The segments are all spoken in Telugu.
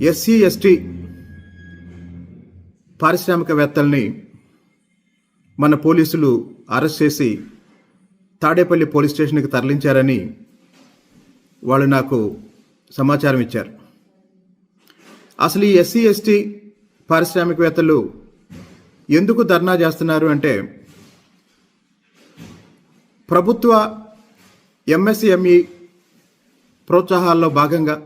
ఎస్సీ ఎస్టీ పారిశ్రామికవేత్తల్ని మన పోలీసులు అరెస్ట్ చేసి తాడేపల్లి పోలీస్ స్టేషన్కి తరలించారని వాళ్ళు నాకు సమాచారం ఇచ్చారు. అసలు ఈ ఎస్సీ ఎస్టీ పారిశ్రామికవేత్తలు ఎందుకు ధర్నా చేస్తున్నారు అంటే, ప్రభుత్వ ఎంఎస్ఎంఈ ప్రోత్సాహాల్లో భాగంగా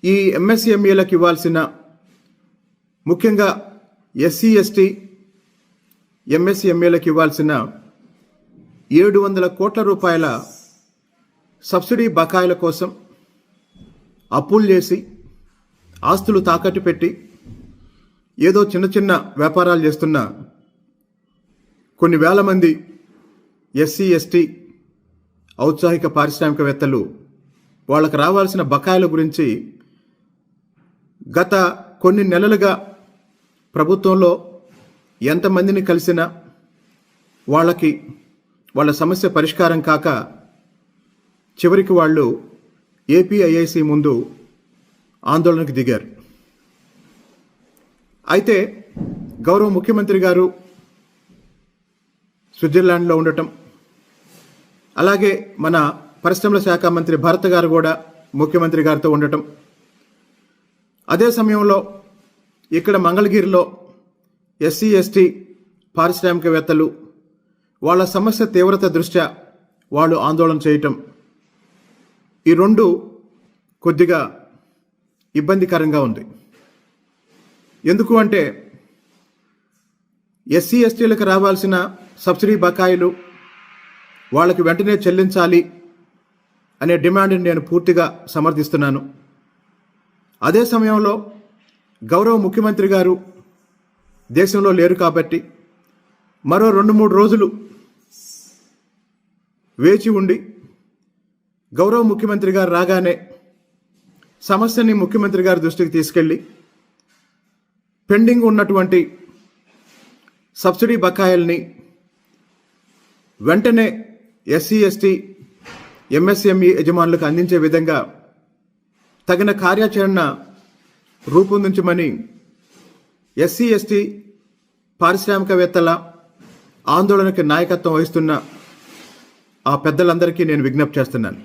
ఈ ఎంఎస్ఎంఈలకు ఇవ్వాల్సిన, ముఖ్యంగా ఎస్సీ ఎస్టీ ఎంఎస్ఎంఈలకు ఇవ్వాల్సిన 700 కోట్ల రూపాయల సబ్సిడీ బకాయిల కోసం అప్పులు చేసి ఆస్తులు తాకట్టు పెట్టి ఏదో చిన్న చిన్న వ్యాపారాలు చేస్తున్న కొన్ని వేల మంది ఎస్సీ ఎస్టీ ఔత్సాహిక పారిశ్రామికవేత్తలు వాళ్ళకు రావాల్సిన బకాయిల గురించి గత కొన్ని నెలలుగా ప్రభుత్వంలో ఎంతమందిని కలిసినా వాళ్ళ సమస్య పరిష్కారం కాక చివరికి వాళ్ళు ఏపీఐఐసి ముందు ఆందోళనకు దిగారు. అయితే గౌరవ ముఖ్యమంత్రి గారు స్విట్జర్లాండ్లో ఉండటం, అలాగే మన పరిశ్రమల శాఖ మంత్రి భరత్ గారు కూడా ముఖ్యమంత్రి గారితో ఉండటం, అదే సమయంలో ఇక్కడ మంగళగిరిలో ఎస్సీ ఎస్టీ పారిశ్రామికవేత్తలు వాళ్ళ సమస్య తీవ్రత దృష్ట్యా వాళ్ళు ఆందోళన చేయటం, ఈ రెండు కొద్దిగా ఇబ్బందికరంగా ఉంది. ఎందుకు అంటే, ఎస్సీ ఎస్టీలకు రావాల్సిన సబ్సిడీ బకాయిలు వాళ్ళకి వెంటనే చెల్లించాలి అనే డిమాండ్ని నేను పూర్తిగా సమర్థిస్తున్నాను. అదే సమయంలో గౌరవ ముఖ్యమంత్రి గారు దేశంలో లేరు కాబట్టి మరో 2-3 రోజులు వేచి ఉండి గౌరవ ముఖ్యమంత్రి గారు రాగానే సమస్యని ముఖ్యమంత్రి గారి దృష్టికి తీసుకెళ్ళి పెండింగ్ ఉన్నటువంటి సబ్సిడీ బకాయిల్ని వెంటనే ఎస్సీ ఎస్టీ ఎంఎస్ఎంఈ యజమానులకు అందించే విధంగా తగిన కార్యాచరణ రూపొందించమని ఎస్సీ ఎస్టీ పారిశ్రామికవేత్తల ఆందోళనకి నాయకత్వం వహిస్తున్న ఆ పెద్దలందరికీ నేను విజ్ఞప్తి చేస్తున్నాను.